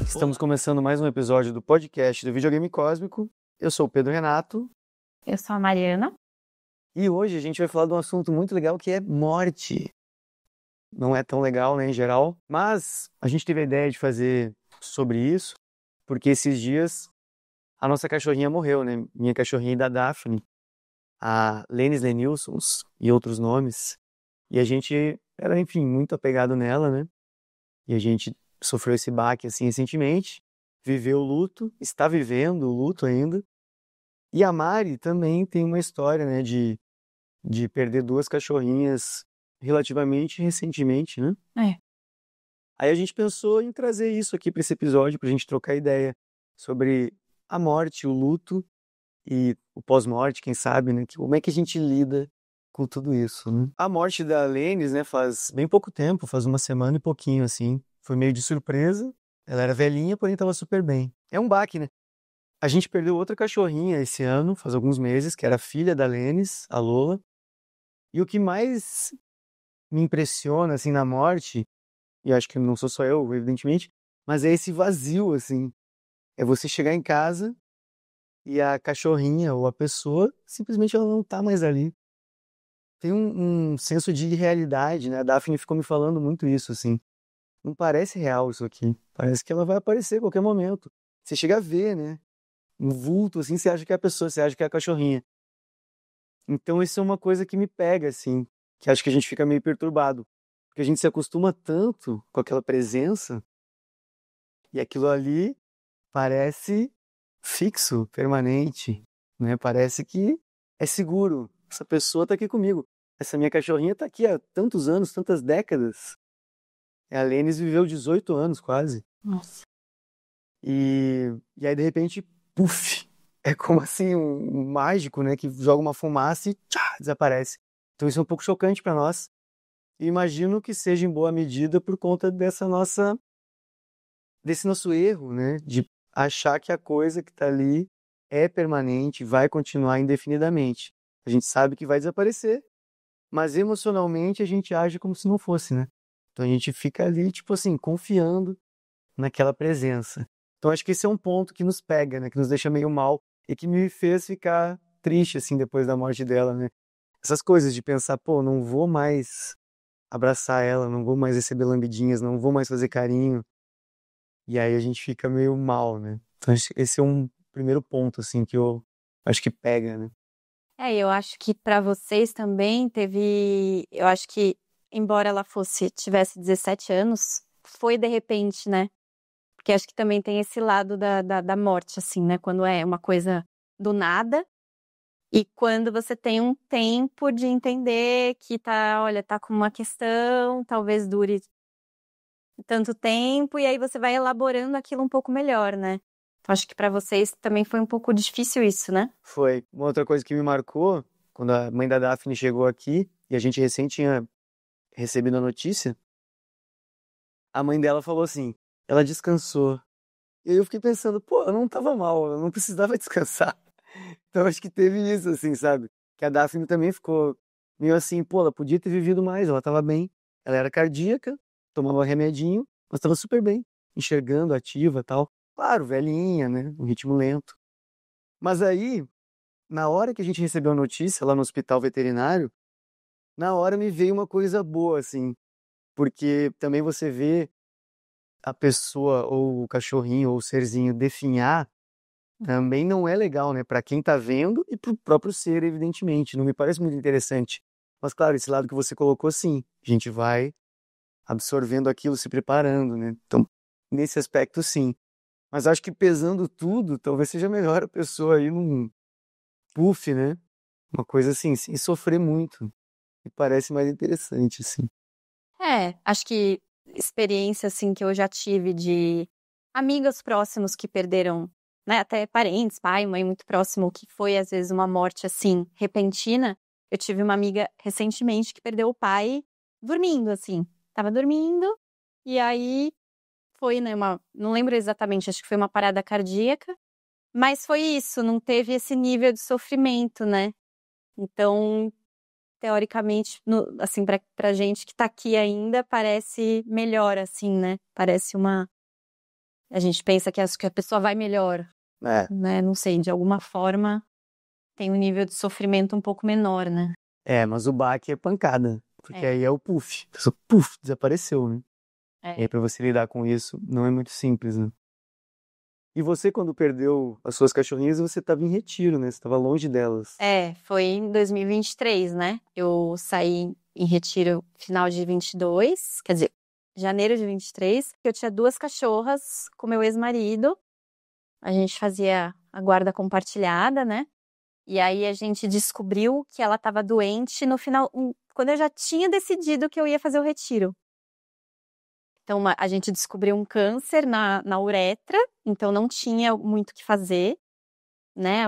Estamos começando mais um episódio do podcast do Videogame Cósmico. Eu sou o Pedro Renato. Eu sou a Mariana. E hoje a gente vai falar de um assunto muito legal que é morte. Não é tão legal, né, em geral, mas a gente teve a ideia de fazer sobre isso, porque esses dias a nossa cachorrinha morreu, né? Minha cachorrinha da Daphne, a Lenis Lenilsons e outros nomes. E a gente era, enfim, muito apegado nela, né? E a gente sofreu esse baque, assim, recentemente. Viveu o luto, está vivendo o luto ainda. E a Mari também tem uma história, né, de perder duas cachorrinhas relativamente recentemente, né? É. Aí a gente pensou em trazer isso aqui para esse episódio, pra gente trocar ideia sobre a morte, o luto e o pós-morte, quem sabe, né? Como é que a gente lida com tudo isso, né? A morte da Lenis, né, faz bem pouco tempo, faz uma semana e pouquinho, assim. Foi meio de surpresa. Ela era velhinha, porém estava super bem. É um baque, né? A gente perdeu outra cachorrinha esse ano, faz alguns meses, que era filha da Lenis, a Lola. E o que mais me impressiona, assim, na morte, e acho que não sou só eu, evidentemente, mas é esse vazio, assim. É você chegar em casa e a cachorrinha ou a pessoa, simplesmente ela não tá mais ali. Tem um senso de irrealidade, né? A Daphne ficou me falando muito isso, assim. Não parece real isso aqui. Parece que ela vai aparecer a qualquer momento. Você chega a ver, né? Um vulto, assim, você acha que é a pessoa, você acha que é a cachorrinha. Então isso é uma coisa que me pega, assim, que acho que a gente fica meio perturbado. Porque a gente se acostuma tanto com aquela presença e aquilo ali parece fixo, permanente, né? Parece que é seguro. Essa pessoa tá aqui comigo. Essa minha cachorrinha tá aqui há tantos anos, tantas décadas. A Lenis viveu 18 anos quase. Nossa. E aí, de repente, puf! É como assim, um mágico, né? Que joga uma fumaça e tchá, desaparece. Então isso é um pouco chocante para nós. E imagino que seja em boa medida por conta desse nosso erro, né? De achar que a coisa que tá ali é permanente, vai continuar indefinidamente. A gente sabe que vai desaparecer, mas emocionalmente a gente age como se não fosse, né? Então a gente fica ali, tipo assim, confiando naquela presença. Então acho que esse é um ponto que nos pega, né? Que nos deixa meio mal e que me fez ficar triste, assim, depois da morte dela, né? Essas coisas de pensar, pô, não vou mais abraçar ela, não vou mais receber lambidinhas, não vou mais fazer carinho. E aí a gente fica meio mal, né? Então esse é um primeiro ponto, assim, que eu acho que pega, né? Eu acho que para vocês também teve. Eu acho que, embora ela tivesse 17 anos, foi de repente, né? Porque acho que também tem esse lado da morte, assim, né? Quando é uma coisa do nada e quando você tem um tempo de entender que olha, tá com uma questão, talvez dure tanto tempo, e aí você vai elaborando aquilo um pouco melhor, né? Então, acho que para vocês também foi um pouco difícil isso, né? Foi. Uma outra coisa que me marcou, quando a mãe da Daphne chegou aqui, e a gente recém tinha recebido a notícia, a mãe dela falou assim, ela descansou. E aí eu fiquei pensando, pô, eu não tava mal, eu não precisava descansar. Então acho que teve isso, assim, sabe? Que a Daphne também ficou meio assim, pô, ela podia ter vivido mais, ela tava bem. Ela era cardíaca, tomava remedinho, mas tava super bem, enxergando, ativa e tal. Claro, velhinha, né? Um ritmo lento. Mas aí, na hora que a gente recebeu a notícia lá no hospital veterinário, na hora me veio uma coisa boa, assim, porque também você vê a pessoa ou o cachorrinho ou o serzinho definhar também não é legal, né? Para quem tá vendo e pro próprio ser, evidentemente. Não me parece muito interessante. Mas claro, esse lado que você colocou, sim. A gente vai absorvendo aquilo, se preparando, né? Então, nesse aspecto, sim. Mas acho que pesando tudo, talvez seja melhor a pessoa ir num puff, né? Uma coisa assim, sem sofrer muito. Me parece mais interessante, assim. Acho que experiência, assim, que eu já tive de amigos próximos que perderam, né, até parentes, pai, mãe muito próximo, que foi, às vezes, uma morte, assim, repentina. Eu tive uma amiga recentemente que perdeu o pai dormindo, assim. Tava dormindo, e aí foi, né, não lembro exatamente, acho que foi uma parada cardíaca, mas foi isso, não teve esse nível de sofrimento, né. Então, teoricamente, assim, pra gente que tá aqui ainda, parece melhor, assim, né? Parece A gente pensa que a pessoa vai melhor, É, né? Não sei, de alguma forma tem um nível de sofrimento um pouco menor, né? mas o baque é pancada. Porque É. aí é o puff. A pessoa, puff, desapareceu, né? É. E aí pra você lidar com isso, não é muito simples, né? E você, quando perdeu as suas cachorrinhas, você estava em retiro, né? Você estava longe delas. Foi em 2023, né? Eu saí em retiro final de 22, quer dizer, janeiro de 23. Eu tinha 2 cachorras com meu ex-marido. A gente fazia a guarda compartilhada, né? E aí a gente descobriu que ela estava doente no final, quando eu já tinha decidido que eu ia fazer o retiro. Então a gente descobriu um câncer na uretra, então não tinha muito o que fazer, né?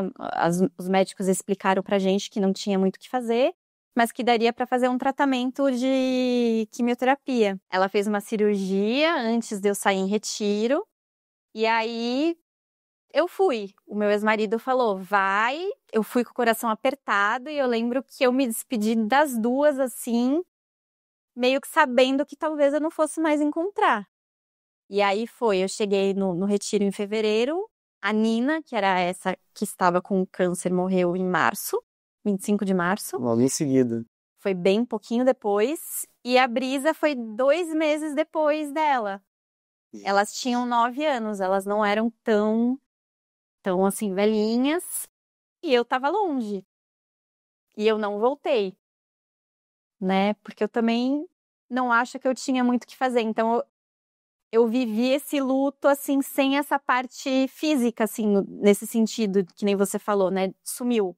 Os médicos explicaram pra gente que não tinha muito o que fazer, mas que daria para fazer um tratamento de quimioterapia. Ela fez uma cirurgia antes de eu sair em retiro, e aí eu fui. O meu ex-marido falou, vai. Eu fui com o coração apertado e eu lembro que eu me despedi das 2, assim, meio que sabendo que talvez eu não fosse mais encontrar. E aí eu cheguei no retiro em fevereiro. A Nina, que era essa que estava com câncer, morreu em março, 25 de março. Logo em seguida. Foi bem pouquinho depois. E a Brisa foi 2 meses depois dela. Elas tinham 9 anos, elas não eram tão assim, velhinhas, e eu tava longe. E eu não voltei, né? Porque eu também não acho que eu tinha muito o que fazer. Então, eu vivi esse luto, assim, sem essa parte física, assim, nesse sentido, que nem você falou, né? Sumiu.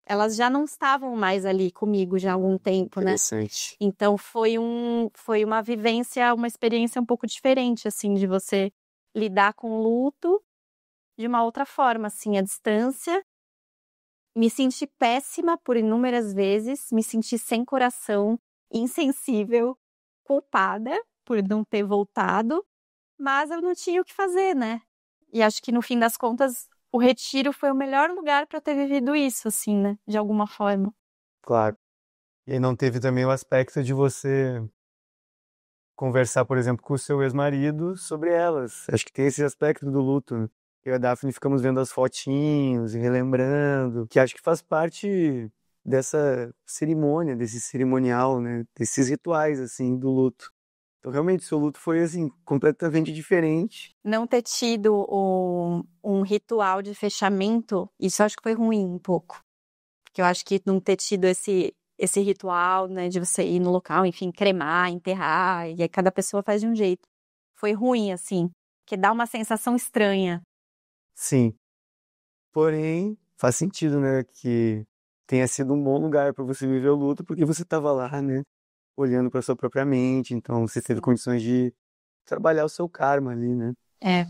Elas já não estavam mais ali comigo já há algum tempo, né? Interessante. Então, foi uma vivência, uma experiência um pouco diferente, assim, de você lidar com o luto de uma outra forma, assim, à distância. Me senti péssima por inúmeras vezes, me senti sem coração, insensível, culpada por não ter voltado, mas eu não tinha o que fazer, né? E acho que no fim das contas, o retiro foi o melhor lugar para ter vivido isso, assim, né? De alguma forma. Claro. E aí não teve também o aspecto de você conversar, por exemplo, com o seu ex-marido sobre elas. Acho que tem esse aspecto do luto, né? Eu e a Daphne ficamos vendo as fotinhos e relembrando, que acho que faz parte dessa cerimônia, desse cerimonial, né? Desses rituais, assim, do luto. Então, realmente, seu luto foi, assim, completamente diferente. Não ter tido um ritual de fechamento, isso eu acho que foi ruim um pouco. Porque eu acho que não ter tido esse ritual, né, de você ir no local, enfim, cremar, enterrar, e aí cada pessoa faz de um jeito. Foi ruim, assim, porque dá uma sensação estranha. Sim. Porém, faz sentido, né? Que tenha sido um bom lugar para você viver o luto, porque você estava lá, né? Olhando para sua própria mente, então você teve Sim. condições de trabalhar o seu karma ali, né? É.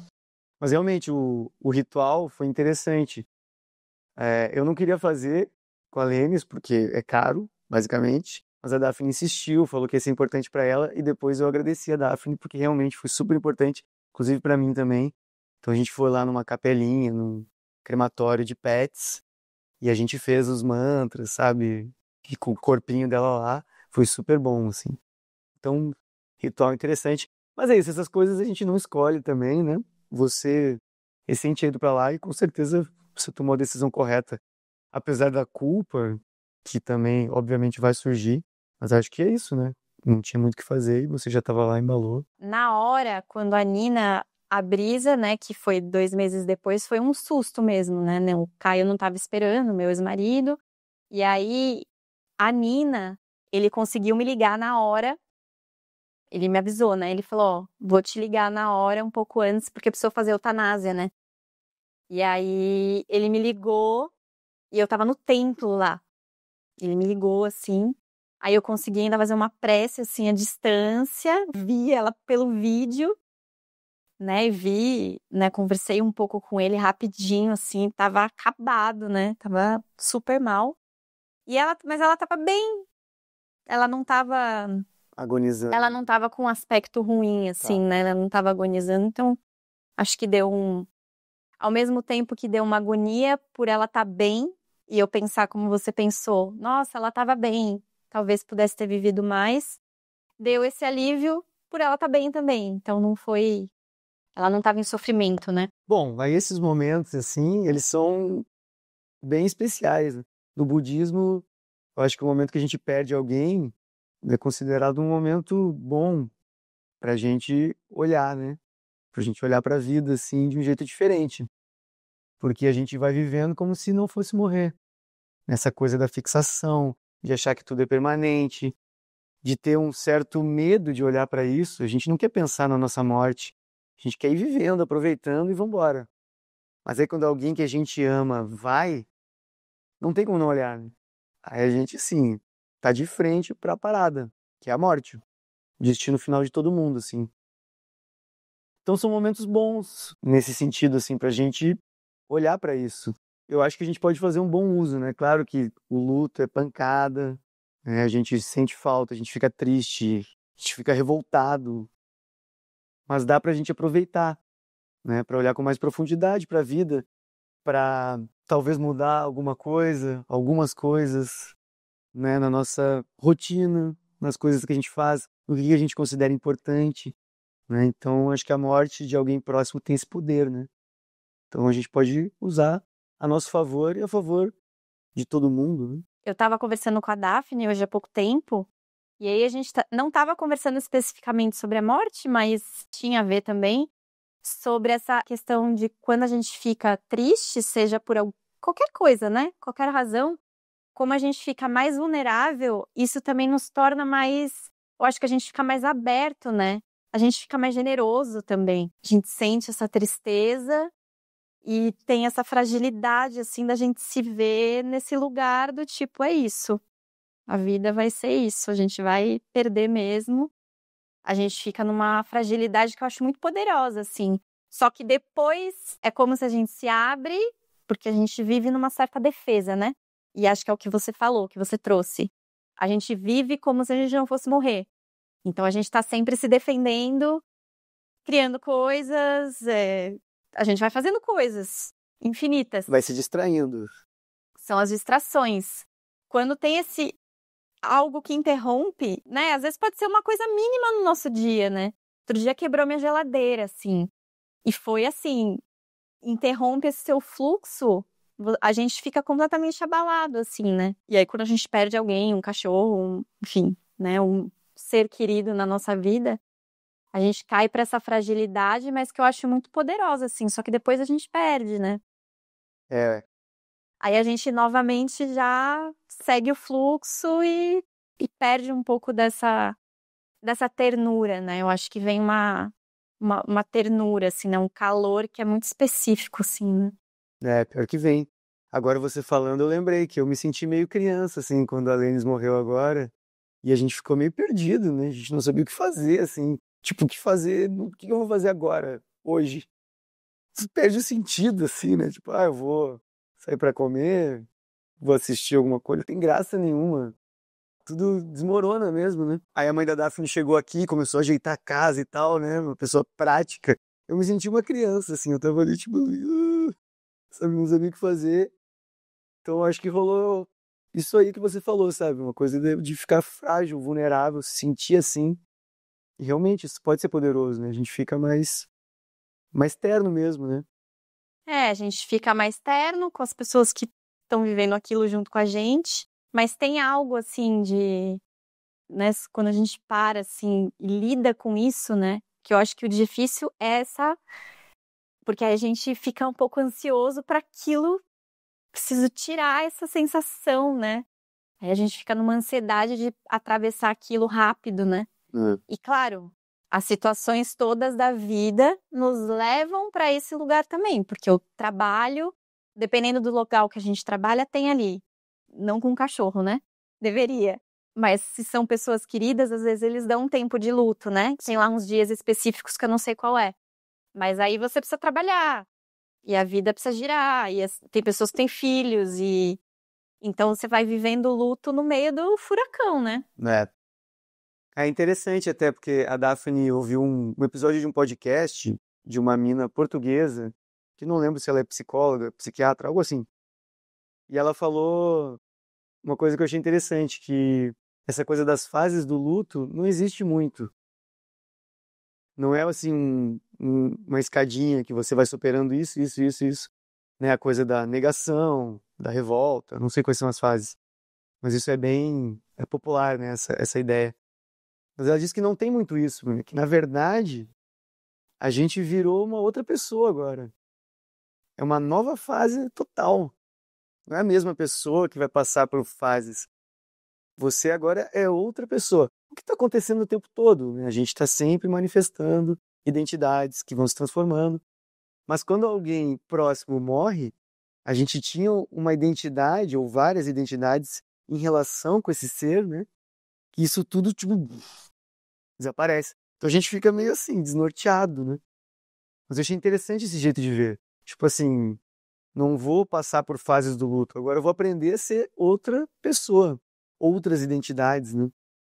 Mas realmente o ritual foi interessante. Eu não queria fazer com a Lênis, porque é caro, basicamente. Mas a Daphne insistiu, falou que ia ser importante para ela, e depois eu agradeci a Daphne, porque realmente foi super importante, inclusive para mim também. Então a gente foi lá numa capelinha, num crematório de pets, e a gente fez os mantras, sabe? E com o corpinho dela lá, foi super bom, assim. Então, ritual interessante. Mas é isso, essas coisas a gente não escolhe também, né? Você recente ido pra lá e com certeza você tomou a decisão correta. Apesar da culpa, que também, obviamente, vai surgir. Mas acho que é isso, né? Não tinha muito o que fazer e você já tava lá, embalou. Na hora, quando a Nina, a Brisa, né, que foi 2 meses depois, foi um susto mesmo, né? O Caio não estava esperando, meu ex-marido. E aí, a Nina, ele conseguiu me ligar na hora. Ele me avisou, né? Ele falou, ó, vou te ligar na hora, um pouco antes, porque precisou fazer eutanásia, né? E aí, ele me ligou e eu tava no templo lá. Ele me ligou, assim. Aí eu consegui ainda fazer uma prece, assim, à distância. Vi ela pelo vídeo, né? E vi, né? Conversei um pouco com ele rapidinho, assim. Tava acabado, né? Tava super mal. Mas ela tava bem. Ela não tava... Agonizando. Ela não tava com um aspecto ruim, assim, né? Ela não tava agonizando. Então, acho que deu ao mesmo tempo que deu uma agonia por ela estar bem, e eu pensar como você pensou, nossa, ela estava bem, talvez pudesse ter vivido mais, deu esse alívio por ela estar bem também. Então não foi Ela não estava em sofrimento, né? Bom, aí esses momentos, assim, eles são bem especiais, né? No budismo, eu acho que o momento que a gente perde alguém é considerado um momento bom pra gente olhar, né? Pra gente olhar pra vida, assim, de um jeito diferente. Porque a gente vai vivendo como se não fosse morrer. Nessa coisa da fixação, de achar que tudo é permanente, de ter um certo medo de olhar pra isso. A gente não quer pensar na nossa morte. A gente quer ir vivendo, aproveitando e vambora. Mas aí quando alguém que a gente ama vai, não tem como não olhar, né? Aí a gente, assim, tá de frente pra parada, que é a morte. O destino final de todo mundo, assim. Então são momentos bons nesse sentido, assim, pra gente olhar pra isso. Eu acho que a gente pode fazer um bom uso, né? Claro que o luto é pancada, né? A gente sente falta, a gente fica triste, a gente fica revoltado, mas dá pra gente aproveitar, né? Pra olhar com mais profundidade pra vida, pra talvez mudar alguma coisa, algumas coisas, né? Na nossa rotina, nas coisas que a gente faz, no que a gente considera importante, né? Então acho que a morte de alguém próximo tem esse poder, né? Então a gente pode usar a nosso favor e a favor de todo mundo, né? Eu estava conversando com a Daphne hoje há pouco tempo, e aí a gente não estava conversando especificamente sobre a morte, mas tinha a ver também sobre essa questão de quando a gente fica triste, seja por qualquer coisa, né? Qualquer razão, como a gente fica mais vulnerável, isso também nos torna mais. Eu acho que a gente fica mais aberto, né? A gente fica mais generoso também. A gente sente essa tristeza e tem essa fragilidade, assim, da gente se ver nesse lugar do tipo, é isso. A vida vai ser isso, a gente vai perder mesmo. A gente fica numa fragilidade que eu acho muito poderosa, assim. Só que depois é como se a gente se abre, porque a gente vive numa certa defesa, né? E acho que é o que você falou, que você trouxe. A gente vive como se a gente não fosse morrer. Então a gente tá sempre se defendendo, criando coisas, a gente vai fazendo coisas infinitas. Vai se distraindo. São as distrações. Quando tem esse algo que interrompe, né? Às vezes pode ser uma coisa mínima no nosso dia, né? Outro dia quebrou minha geladeira, assim. E foi assim, interrompe esse seu fluxo, a gente fica completamente abalado, assim, né? E aí quando a gente perde alguém, um cachorro, enfim, né? Um ser querido na nossa vida, a gente cai pra essa fragilidade, mas que eu acho muito poderosa, assim. Só que depois a gente perde, né? É, Aí a gente novamente já segue o fluxo e perde um pouco dessa ternura, né? Eu acho que vem uma ternura, assim, né? Um calor que é muito específico, assim, né? pior que vem. Agora você falando, eu lembrei que eu me senti meio criança, assim, quando a Lênis morreu agora. E a gente ficou meio perdido, né? A gente não sabia o que fazer, assim. Tipo, o que fazer? O que eu vou fazer agora? Hoje? Isso perde o sentido, assim, né? Tipo, eu vou sair pra comer, vou assistir alguma coisa. Não tem graça nenhuma. Tudo desmorona mesmo, né? Aí a mãe da Daphne chegou aqui, começou a ajeitar a casa e tal, né? Uma pessoa prática. Eu me senti uma criança, assim. Eu tava ali, tipo, sabe, não sabia o que fazer. Então acho que rolou isso aí que você falou, sabe? Uma coisa de ficar frágil, vulnerável, se sentir assim. E realmente isso pode ser poderoso, né? A gente fica mais terno mesmo, né? A gente fica mais terno com as pessoas que estão vivendo aquilo junto com a gente, mas tem algo assim de, né, quando a gente para assim e lida com isso, né, que eu acho que o difícil é porque aí a gente fica um pouco ansioso para aquilo, preciso tirar essa sensação, né? Aí a gente fica numa ansiedade de atravessar aquilo rápido, né? É. E claro, as situações todas da vida nos levam para esse lugar também, porque o trabalho, dependendo do local que a gente trabalha, tem ali. Não com cachorro, né? Deveria. Mas se são pessoas queridas, às vezes eles dão um tempo de luto, né? Tem lá uns dias específicos que eu não sei qual é. Mas aí você precisa trabalhar. E a vida precisa girar. E tem pessoas que têm filhos. E então você vai vivendo o luto no meio do furacão, né? É. É interessante até porque a Daphne ouviu um episódio de um podcast de uma mina portuguesa, que não lembro se ela é psicóloga, psiquiatra, algo assim. E ela falou uma coisa que eu achei interessante, que essa coisa das fases do luto não existe muito. Não é assim uma escadinha que você vai superando isso, né? A coisa da negação, da revolta, não sei quais são as fases, mas isso é popular, né? Essa ideia. Mas ela diz que não tem muito isso, né? Que na verdade a gente virou uma outra pessoa agora. É uma nova fase total. Não é a mesma pessoa que vai passar por fases. Você agora é outra pessoa. O que está acontecendo o tempo todo, né? A gente está sempre manifestando identidades que vão se transformando. Mas quando alguém próximo morre, a gente tinha uma identidade ou várias identidades em relação com esse ser, né? Que isso tudo, tipo, desaparece. Então a gente fica meio assim, desnorteado, né? Mas eu achei interessante esse jeito de ver. Tipo assim, não vou passar por fases do luto, agora eu vou aprender a ser outra pessoa, outras identidades, né?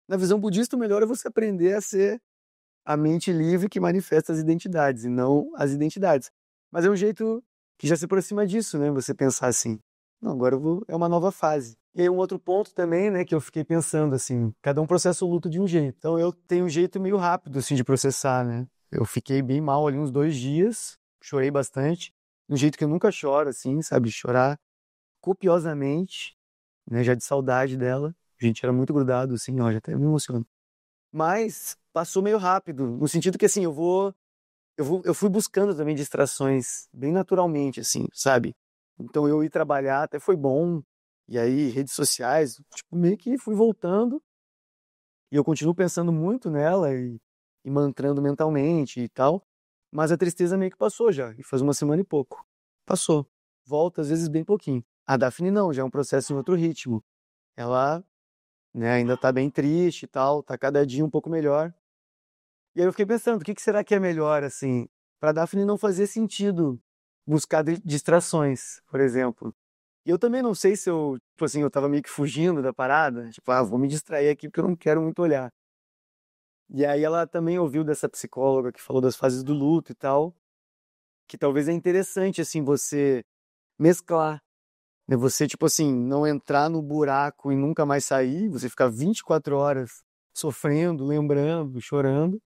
Na visão budista, o melhor é você aprender a ser a mente livre que manifesta as identidades, e não as identidades. Mas é um jeito que já se aproxima disso, né? Você pensar assim, não, agora é uma nova fase. E aí um outro ponto também, né, que eu fiquei pensando, assim, cada um processa o luto de um jeito. Então eu tenho um jeito meio rápido, assim, de processar, né? Eu fiquei bem mal ali uns 2 dias, chorei bastante, de um jeito que eu nunca choro, assim, sabe? Chorar copiosamente, né, já de saudade dela. A gente era muito grudado, assim, ó, já até me emociono. Mas passou meio rápido, no sentido que assim, eu fui buscando também distrações bem naturalmente, assim, sabe? Então eu ir trabalhar até foi bom, e aí redes sociais, tipo, meio que fui voltando, e eu continuo pensando muito nela e mantrando mentalmente e tal, mas a tristeza meio que passou já, e faz uma semana e pouco. Passou. Volta às vezes bem pouquinho. A Daphne não, já é um processo em outro ritmo. Ela, né, ainda tá bem triste e tal, tá cada dia um pouco melhor. E aí eu fiquei pensando, o que será que é melhor, assim, para Daphne não fazer sentido buscar distrações, por exemplo. E eu também não sei se eu, tipo assim, eu tava meio que fugindo da parada, tipo, vou me distrair aqui porque eu não quero muito olhar. E aí ela também ouviu dessa psicóloga que falou das fases do luto e tal, que talvez é interessante, assim, você mesclar, né? Você, tipo assim, não entrar no buraco e nunca mais sair, você ficar 24 horas sofrendo, lembrando, chorando.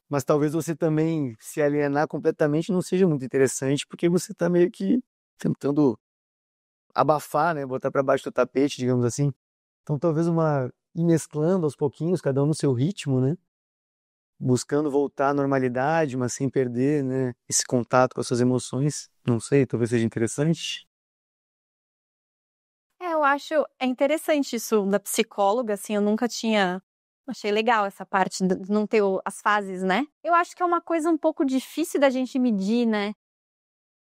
Mas talvez você também se alienar completamente não seja muito interessante, porque você está meio que tentando abafar, né? Botar para baixo do tapete, digamos assim. Então talvez ir mesclando aos pouquinhos, cada um no seu ritmo, né? Buscando voltar à normalidade, mas sem perder, né? Esse contato com as suas emoções. Não sei, talvez seja interessante. Eu acho interessante isso da psicóloga, assim, eu nunca tinha. Achei legal essa parte de não ter as fases, né? Eu acho que é uma coisa um pouco difícil da gente medir, né?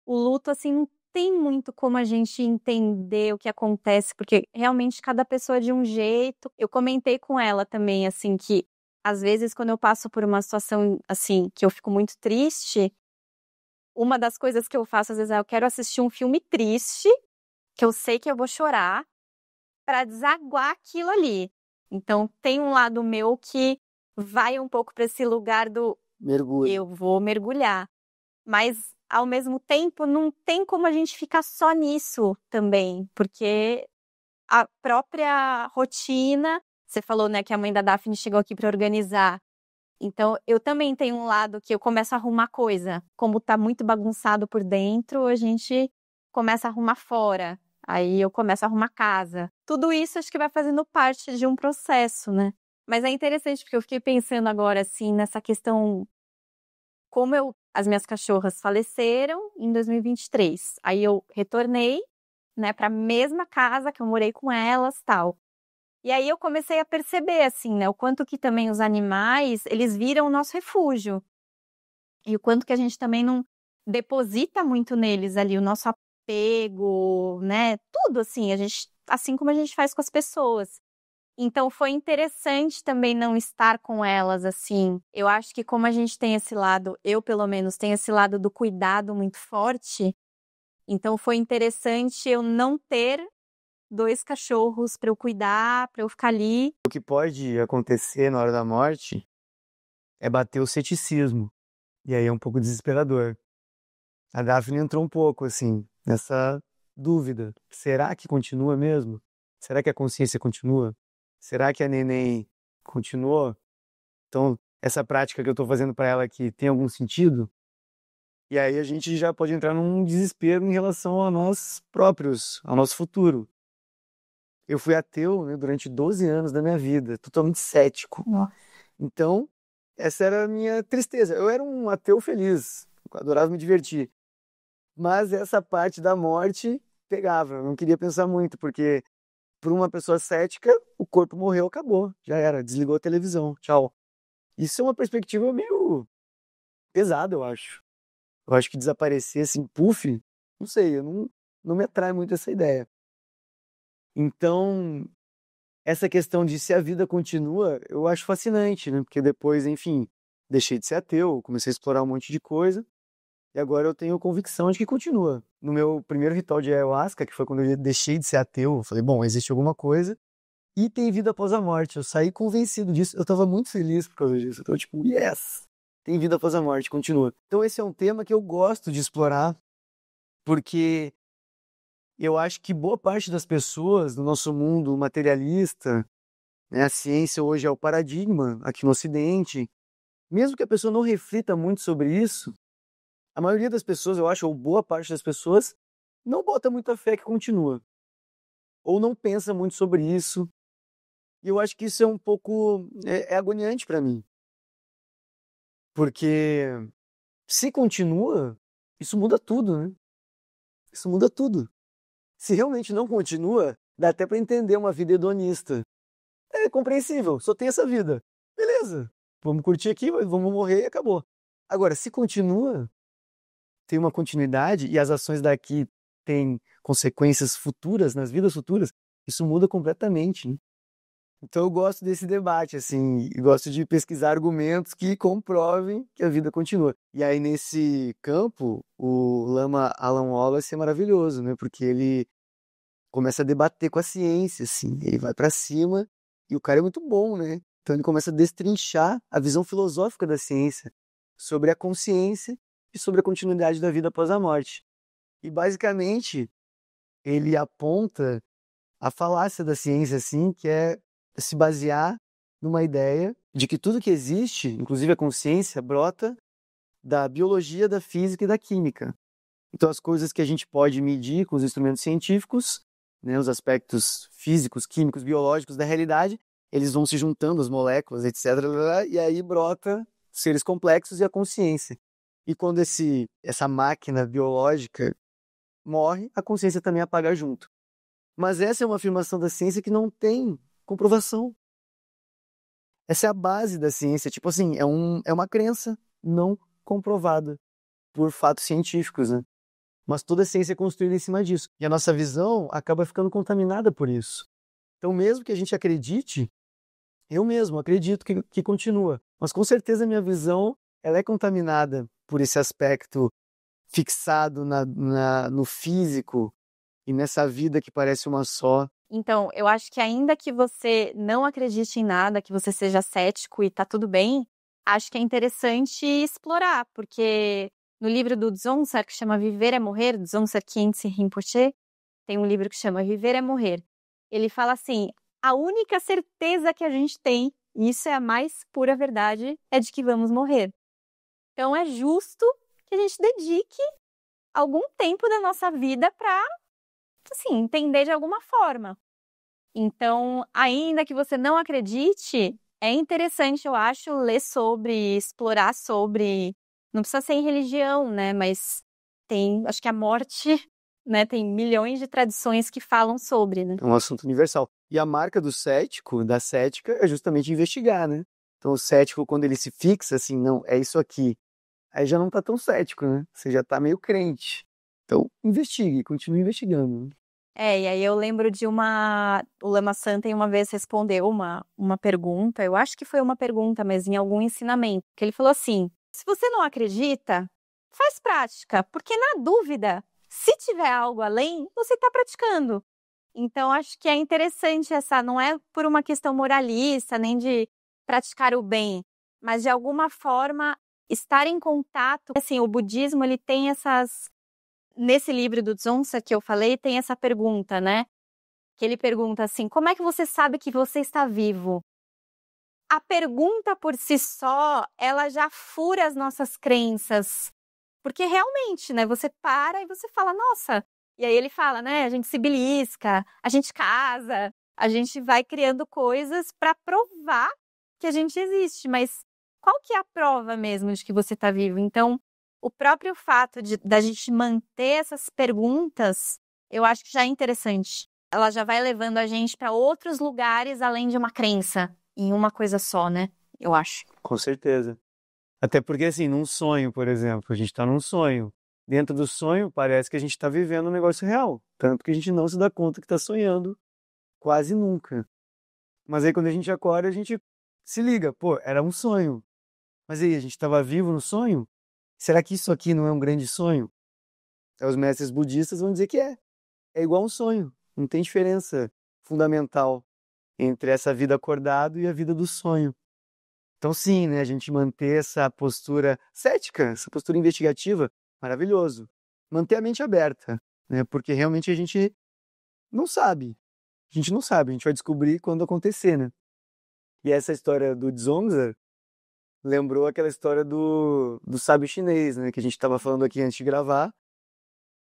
O luto, assim, não tem muito como a gente entender o que acontece, porque realmente cada pessoa é de um jeito. Eu comentei com ela também, assim, que às vezes quando eu passo por uma situação, assim, que eu fico muito triste, uma das coisas que eu faço às vezes é eu quero assistir um filme triste, que eu sei que eu vou chorar, para desaguar aquilo ali. Então tem um lado meu que vai um pouco para esse lugar do Mergulho. eu vou mergulhar. Mas, ao mesmo tempo, não tem como a gente ficar só nisso também, porque a própria rotina, você falou, né, que a mãe da Daphne chegou aqui para organizar. Então, eu também tenho um lado que eu começo a arrumar coisa. Como tá muito bagunçado por dentro, a gente começa a arrumar fora. Aí eu começo a arrumar casa. Tudo isso acho que vai fazendo parte de um processo, né? Mas é interessante porque eu fiquei pensando agora assim nessa questão as minhas cachorras faleceram em 2023. Aí eu retornei, né, para a mesma casa que eu morei com elas, tal. E aí eu comecei a perceber assim, né, o quanto que também os animais, eles viram o nosso refúgio. E o quanto que a gente também não deposita muito neles ali o nosso apego, né? Tudo assim, a gente, assim como a gente faz com as pessoas. Então foi interessante também não estar com elas assim. Eu acho que como a gente tem esse lado, eu pelo menos tenho esse lado do cuidado muito forte, então foi interessante eu não ter 2 cachorros para eu cuidar, para eu ficar ali. O que pode acontecer na hora da morte é bater o ceticismo. E aí é um pouco desesperador. A Daphne entrou um pouco, assim, nessa dúvida. Será que continua mesmo? Será que a consciência continua? Será que a neném continuou? Então, essa prática que eu tô fazendo para ela aqui tem algum sentido? E aí a gente já pode entrar num desespero em relação a nós próprios, ao nosso futuro. Eu fui ateu, né, durante 12 anos da minha vida, totalmente cético. Nossa. Então, essa era a minha tristeza. Eu era um ateu feliz, eu adorava me divertir. Mas essa parte da morte pegava, eu não queria pensar muito, porque para uma pessoa cética, o corpo morreu, acabou, já era, desligou a televisão, tchau. Isso é uma perspectiva meio pesada, eu acho. Eu acho que desaparecer assim, puf, não sei, não me atrai muito essa ideia. Então, essa questão de se a vida continua, eu acho fascinante, né? Porque depois, enfim, deixei de ser ateu, comecei a explorar um monte de coisa, e agora eu tenho convicção de que continua. No meu primeiro ritual de ayahuasca, que foi quando eu deixei de ser ateu, eu falei, bom, existe alguma coisa, e tem vida após a morte. Eu saí convencido disso, eu estava muito feliz por causa disso. Então, tipo, yes! Tem vida após a morte, continua. Então esse é um tema que eu gosto de explorar, porque eu acho que boa parte das pessoas do nosso mundo materialista, né, a ciência hoje é o paradigma aqui no Ocidente, mesmo que a pessoa não reflita muito sobre isso, a maioria das pessoas, eu acho, ou boa parte das pessoas, não bota muita fé que continua, ou não pensa muito sobre isso, e eu acho que isso é um pouco, é agoniante para mim, porque se continua, isso muda tudo, né? Isso muda tudo. Se realmente não continua, dá até para entender uma vida hedonista. É compreensível, só tem essa vida. Beleza, vamos curtir aqui, vamos morrer e acabou. Agora, se continua, tem uma continuidade e as ações daqui têm consequências futuras, nas vidas futuras, isso muda completamente, né? Então eu gosto desse debate, assim, e gosto de pesquisar argumentos que comprovem que a vida continua. E aí, nesse campo, o Lama Alan Wallace é maravilhoso, né? Porque ele começa a debater com a ciência, assim, ele vai para cima e o cara é muito bom, né? Então ele começa a destrinchar a visão filosófica da ciência sobre a consciência e sobre a continuidade da vida após a morte. E basicamente ele aponta a falácia da ciência, assim, que é se basear numa ideia de que tudo que existe, inclusive a consciência, brota da biologia, da física e da química. Então, as coisas que a gente pode medir com os instrumentos científicos, né, os aspectos físicos, químicos, biológicos da realidade, eles vão se juntando, as moléculas, etc., e aí brota seres complexos e a consciência. E quando essa máquina biológica morre, a consciência também apaga junto. Mas essa é uma afirmação da ciência que não tem comprovação. Essa é a base da ciência. Tipo assim, é uma crença não comprovada por fatos científicos, né? Mas toda a ciência é construída em cima disso. E a nossa visão acaba ficando contaminada por isso. Então, mesmo que a gente acredite, eu mesmo acredito que continua. Mas com certeza a minha visão ela é contaminada por esse aspecto fixado no físico e nessa vida que parece uma só. Então, eu acho que ainda que você não acredite em nada, que você seja cético e tá tudo bem, acho que é interessante explorar, porque no livro do Dzongsa, que chama Viver é Morrer, Dzongsa Khyentse Rinpoche, tem um livro que chama Viver é Morrer. Ele fala assim, a única certeza que a gente tem, e isso é a mais pura verdade, é de que vamos morrer. Então é justo que a gente dedique algum tempo da nossa vida para, assim, entender de alguma forma. Então, ainda que você não acredite, é interessante, eu acho, ler sobre, explorar sobre. Não precisa ser em religião, né? Mas acho que a morte, né? Tem milhões de tradições que falam sobre, né? É um assunto universal. E a marca do cético, da cética, é justamente investigar, né? Então o cético, quando ele se fixa assim, não, é isso aqui, aí já não tá tão cético, né? Você já tá meio crente. Então, investigue, continue investigando. E aí eu lembro de o Lama Santen uma vez respondeu uma pergunta, eu acho que foi uma pergunta, mas em algum ensinamento, que ele falou assim, se você não acredita, faz prática, porque na dúvida, se tiver algo além, você está praticando. Então, acho que é interessante não é por uma questão moralista, nem de praticar o bem, mas de alguma forma estar em contato. Assim, o budismo, ele tem nesse livro do Dzongsa que eu falei, tem essa pergunta, né? Que ele pergunta assim, como é que você sabe que você está vivo? a pergunta por si só, ela já fura as nossas crenças. Porque realmente, né, você para e você fala, nossa, e aí ele fala, né, a gente se belisca, a gente casa, a gente vai criando coisas para provar que a gente existe, mas qual que é a prova mesmo de que você está vivo? Então, o próprio fato da gente manter essas perguntas, eu acho que já é interessante. Ela já vai levando a gente para outros lugares além de uma crença em uma coisa só, né? Eu acho. Com certeza. Até porque, assim, num sonho, por exemplo, a gente está num sonho. Dentro do sonho, parece que a gente está vivendo um negócio real. Tanto que a gente não se dá conta que está sonhando quase nunca. Mas aí, quando a gente acorda, a gente se liga. Pô, era um sonho. Mas aí, a gente estava vivo no sonho? Será que isso aqui não é um grande sonho? Aí os mestres budistas vão dizer que é. É igual um sonho. Não tem diferença fundamental entre essa vida acordado e a vida do sonho. Então, sim, né, a gente manter essa postura cética, essa postura investigativa, maravilhoso. Manter a mente aberta, né, porque realmente a gente não sabe. A gente não sabe, a gente vai descobrir quando acontecer, né? E essa história do Dzongzar lembrou aquela história do sábio chinês, né, que a gente estava falando aqui antes de gravar,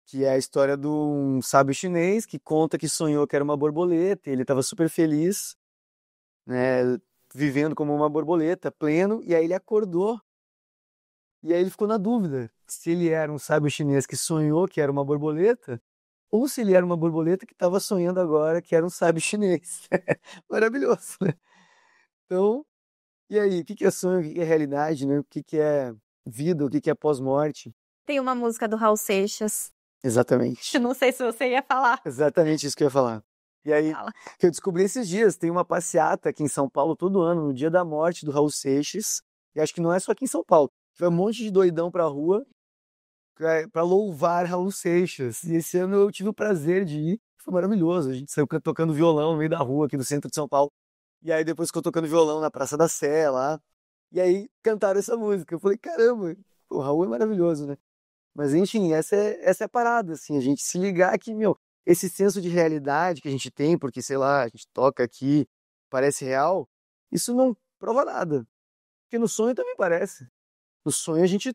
que é a história de um sábio chinês que conta que sonhou que era uma borboleta, e ele estava super feliz, né, vivendo como uma borboleta, pleno, e aí ele acordou, e aí ele ficou na dúvida se ele era um sábio chinês que sonhou que era uma borboleta, ou se ele era uma borboleta que estava sonhando agora que era um sábio chinês. Maravilhoso, né? Então, e aí, o que que é sonho, o que que é realidade, né? O que que é vida, o que que é pós-morte? Tem uma música do Raul Seixas, Exatamente. não sei se você ia falar. Exatamente isso que eu ia falar. E aí, Fala. que eu descobri esses dias, tem uma passeata aqui em São Paulo todo ano, no dia da morte do Raul Seixas, e acho que não é só aqui em São Paulo, que vai um monte de doidão pra rua pra louvar Raul Seixas. E esse ano eu tive o prazer de ir, foi maravilhoso. A gente saiu tocando violão no meio da rua aqui do centro de São Paulo. E aí depois ficou tocando violão na Praça da Sé lá. E aí cantaram essa música. Eu falei, caramba, o Raul é maravilhoso, né? Mas enfim, essa é a parada, assim, a gente se ligar que, meu, esse senso de realidade que a gente tem, porque, sei lá, a gente toca aqui, parece real, isso não prova nada. Porque no sonho também parece. No sonho a gente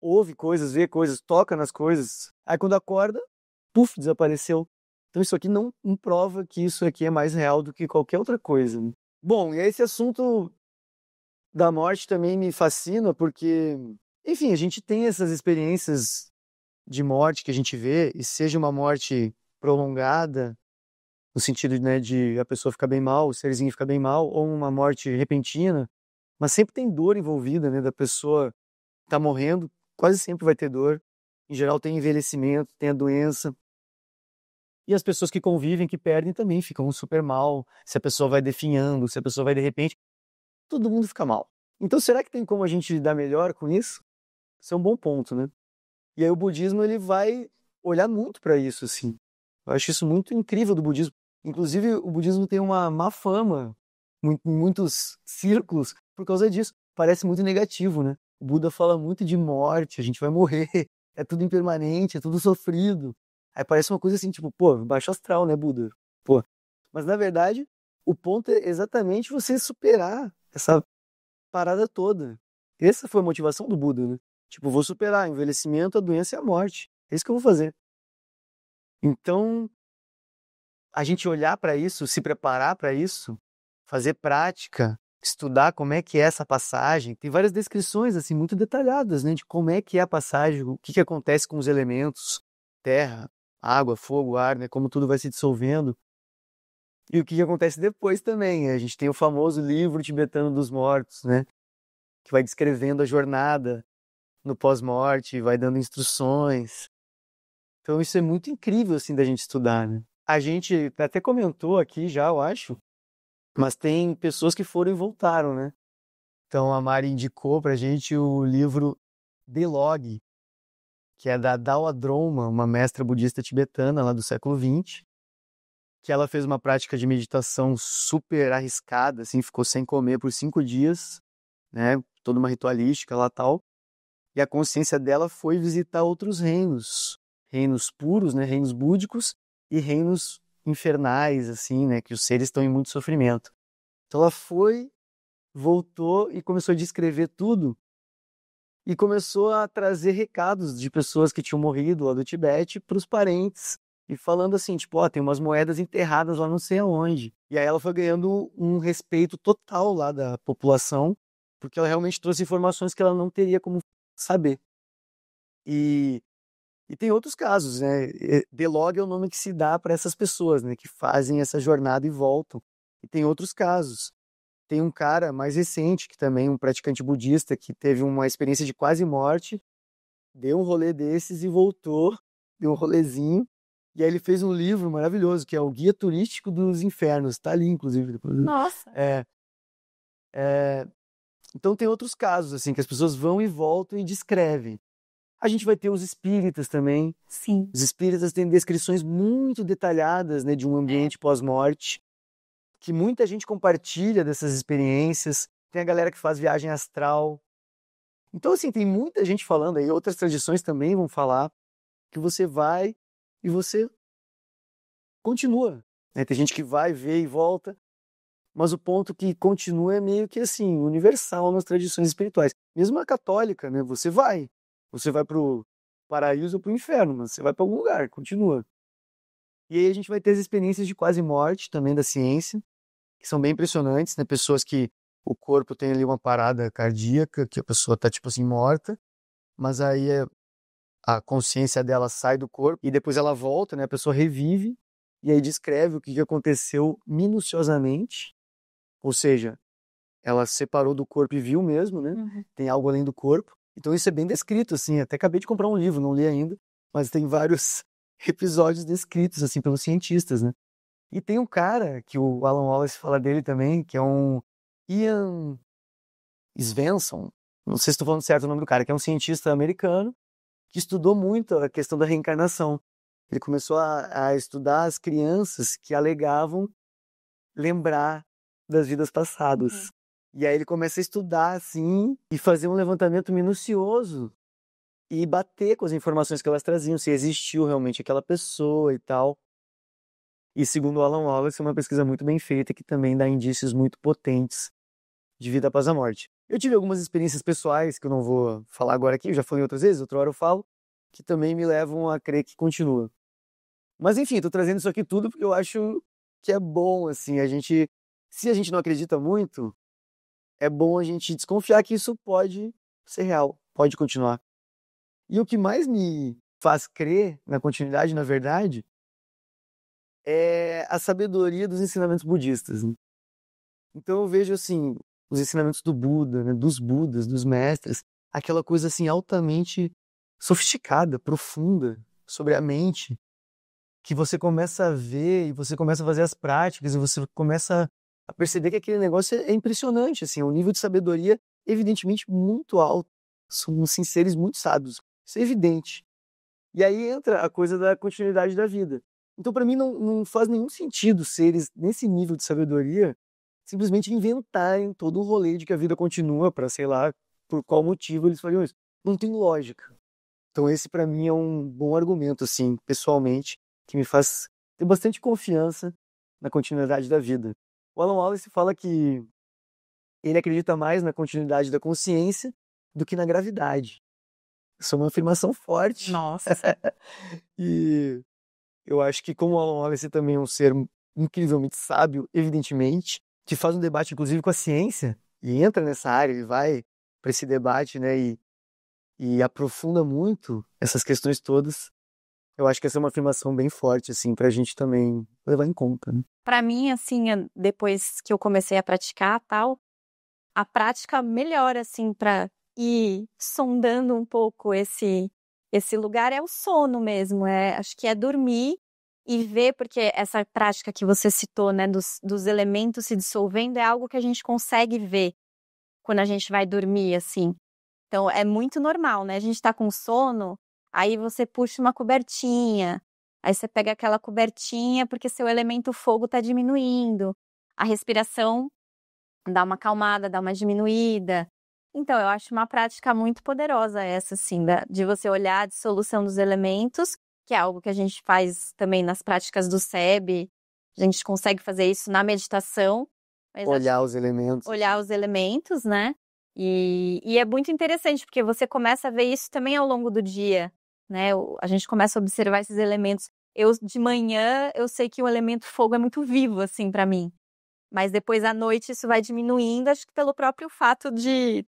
ouve coisas, vê coisas, toca nas coisas. Aí quando acorda, puf, desapareceu. Então isso aqui não prova que isso aqui é mais real do que qualquer outra coisa, né? Bom, e aí esse assunto da morte também me fascina porque, enfim, a gente tem essas experiências de morte que a gente vê, e seja uma morte prolongada, no sentido, né, de a pessoa ficar bem mal, o serzinho ficar bem mal, ou uma morte repentina, mas sempre tem dor envolvida, né, da pessoa tá morrendo, quase sempre vai ter dor. Em geral tem envelhecimento, tem a doença. E as pessoas que convivem, que perdem também ficam super mal. Se a pessoa vai definhando, se a pessoa vai de repente, todo mundo fica mal. Então será que tem como a gente lidar melhor com isso? Isso é um bom ponto, né? E aí o budismo ele vai olhar muito para isso, assim. Eu acho isso muito incrível do budismo. Inclusive, o budismo tem uma má fama em muitos círculos por causa disso. Parece muito negativo, né? O Buda fala muito de morte, a gente vai morrer, é tudo impermanente, é tudo sofrido. Aí parece uma coisa assim, tipo, pô, baixo astral, né, Buda? Pô. Mas na verdade, o ponto é exatamente você superar essa parada toda. Essa foi a motivação do Buda, né? Tipo, vou superar o envelhecimento, a doença e a morte. É isso que eu vou fazer. Então, a gente olhar para isso, se preparar para isso, fazer prática, estudar como é que é essa passagem. Tem várias descrições assim muito detalhadas, né, de como é que é a passagem, o que que acontece com os elementos, terra, água, fogo, ar, né, como tudo vai se dissolvendo. E o que que acontece depois também. A gente tem o famoso livro tibetano dos mortos, né, que vai descrevendo a jornada no pós-morte, vai dando instruções. Então isso é muito incrível assim da gente estudar, né? A gente até comentou aqui já, eu acho, mas tem pessoas que foram e voltaram, né? Então a Mari indicou pra gente o livro Delog, que é da Dawa Droma, uma mestra budista tibetana lá do século XX, que ela fez uma prática de meditação super arriscada, assim, ficou sem comer por 5 dias, né? Toda uma ritualística lá tal. E a consciência dela foi visitar outros reinos, reinos puros, né, reinos búdicos e reinos infernais, assim, né, que os seres estão em muito sofrimento. Então ela foi voltou e começou a descrever tudo e começou a trazer recados de pessoas que tinham morrido lá do Tibete para os parentes e falando assim, tipo, ó, tem umas moedas enterradas lá não sei aonde. E aí ela foi ganhando um respeito total lá da população, porque ela realmente trouxe informações que ela não teria como saber. E, e tem outros casos, né? Delog é o nome que se dá para essas pessoas, né, que fazem essa jornada e voltam. E tem outros casos. Tem um cara mais recente, que também é um praticante budista, que teve uma experiência de quase morte, deu um rolê desses e voltou, deu um rolezinho, e aí ele fez um livro maravilhoso, que é o Guia Turístico dos Infernos, tá ali, inclusive. Nossa. É, então tem outros casos, assim, que as pessoas vão e voltam e descrevem. A gente vai ter os espíritas também. Sim. Os espíritas têm descrições muito detalhadas, né, de um ambiente pós-morte, que muita gente compartilha dessas experiências. Tem a galera que faz viagem astral. Então, assim, tem muita gente falando aí, outras tradições também vão falar, que você vai e você continua, né? Tem gente que vai, vê e volta, mas o ponto que continua é meio que assim, universal nas tradições espirituais. Mesmo a católica, né? Você vai pro paraíso ou pro inferno, mas você vai para algum lugar, continua. E aí a gente vai ter as experiências de quase morte também da ciência, que são bem impressionantes, né? Pessoas que o corpo tem ali uma parada cardíaca, que a pessoa tá tipo assim morta, mas aí a consciência dela sai do corpo e depois ela volta, né? A pessoa revive e aí descreve o que aconteceu minuciosamente, ou seja, ela separou do corpo e viu mesmo, né? Uhum. Tem algo além do corpo. Então isso é bem descrito, assim. Até acabei de comprar um livro, não li ainda, mas tem vários episódios descritos, assim, pelos cientistas, né? E tem um cara, que o Alan Wallace fala dele também, que é um Ian Svensson, não sei se estou falando certo o nome do cara, que é um cientista americano, que estudou muito a questão da reencarnação. Ele começou a estudar as crianças que alegavam lembrar das vidas passadas. Uhum. E aí ele começa a estudar, assim, e fazer um levantamento minucioso e bater com as informações que elas traziam, se existiu realmente aquela pessoa e tal. E segundo o Alan Wallace, é uma pesquisa muito bem feita que também dá indícios muito potentes de vida após a morte. Eu tive algumas experiências pessoais que eu não vou falar agora aqui, eu já falei outras vezes, outra hora eu falo, que também me levam a crer que continua. Mas enfim, tô trazendo isso aqui tudo porque eu acho que é bom, assim, se a gente não acredita muito, é bom a gente desconfiar que isso pode ser real, pode continuar. E o que mais me faz crer na continuidade, na verdade, é a sabedoria dos ensinamentos budistas, né? Então eu vejo, assim, os ensinamentos do Buda, né, dos Budas, dos mestres, aquela coisa, assim, altamente sofisticada, profunda, sobre a mente, que você começa a ver e você começa a fazer as práticas e você começa a perceber que aquele negócio é impressionante, assim, é um nível de sabedoria evidentemente muito alto. São, assim, seres muito sábios. Isso é evidente. E aí entra a coisa da continuidade da vida. Então, para mim, não faz nenhum sentido seres nesse nível de sabedoria simplesmente inventarem todo o rolê de que a vida continua para, sei lá, por qual motivo eles fariam isso. Não tem lógica. Então esse para mim é um bom argumento, assim, pessoalmente, que me faz ter bastante confiança na continuidade da vida. O Alan Wallace fala que ele acredita mais na continuidade da consciência do que na gravidade. Isso é uma afirmação forte. Nossa. E eu acho que como o Alan Wallace também é um ser incrivelmente sábio, evidentemente, que faz um debate inclusive com a ciência e entra nessa área, ele vai para esse debate, né, e aprofunda muito essas questões todas. Eu acho que essa é uma afirmação bem forte, assim, pra gente também levar em conta, né? Pra mim, assim, depois que eu comecei a praticar, tal, a prática melhor, assim, pra ir sondando um pouco esse lugar é o sono mesmo, acho que é dormir e ver, porque essa prática que você citou, né, dos elementos se dissolvendo é algo que a gente consegue ver quando a gente vai dormir, assim. Então é muito normal, né? A gente tá com sono, aí você puxa uma cobertinha, aí você pega aquela cobertinha porque seu elemento fogo tá diminuindo, a respiração dá uma acalmada, dá uma diminuída. Então eu acho uma prática muito poderosa essa, assim, de você olhar a dissolução dos elementos, que é algo que a gente faz também nas práticas do SEB, a gente consegue fazer isso na meditação, Mas acho Olhar os elementos. olhar os elementos, né? E é muito interessante, porque você começa a ver isso também ao longo do dia, né? A gente começa a observar esses elementos. De manhã, eu sei que o elemento fogo é muito vivo, assim, para mim. Mas depois à noite isso vai diminuindo, acho que pelo próprio fato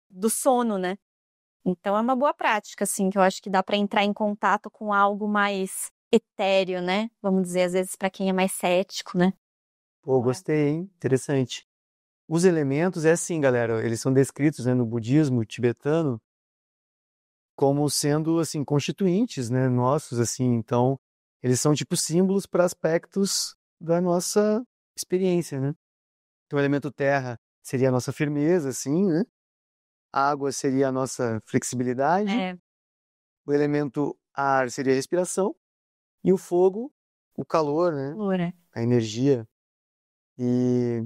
do sono, né? Então é uma boa prática, assim, que eu acho que dá para entrar em contato com algo mais etéreo, né? Vamos dizer, às vezes para quem é mais cético, né? Pô, gostei, hein? Interessante. Os elementos, é assim, galera, eles são descritos, né, no budismo tibetano como sendo, assim, constituintes, né, nossos, assim. Então, eles são tipo símbolos para aspectos da nossa experiência, né? Então, o elemento terra seria a nossa firmeza, assim, né? A água seria a nossa flexibilidade. É, O elemento ar seria a respiração. E o fogo, o calor, né? Lura. A energia. E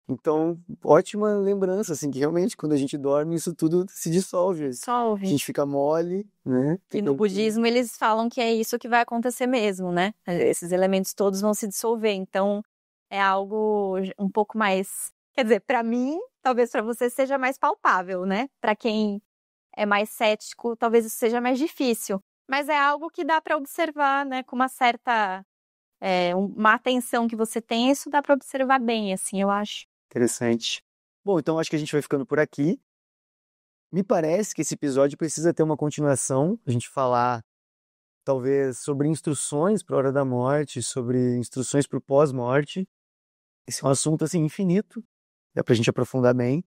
então, ótima lembrança, assim, que realmente quando a gente dorme, isso tudo se dissolve. A Solve. gente fica mole, né? E no budismo eles falam que é isso que vai acontecer mesmo, né? Esses elementos todos vão se dissolver. Então é algo um pouco mais, quer dizer, para mim, talvez para você seja mais palpável, né? Para quem é mais cético, talvez isso seja mais difícil. Mas é algo que dá para observar, né? Com uma certa, uma atenção que você tem, isso dá para observar bem, assim, eu acho. Interessante. Bom, então acho que a gente vai ficando por aqui. Me parece que esse episódio precisa ter uma continuação, a gente falar talvez sobre instruções para a hora da morte, sobre instruções para o pós-morte. Esse é um assunto assim infinito, dá para a gente aprofundar bem,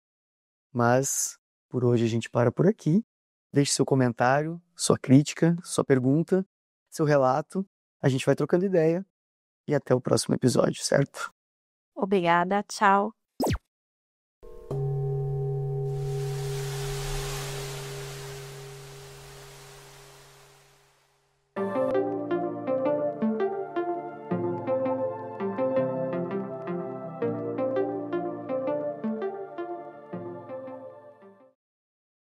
mas por hoje a gente para por aqui. Deixe seu comentário, sua crítica, sua pergunta, seu relato. A gente vai trocando ideia e até o próximo episódio, certo? Obrigada, tchau.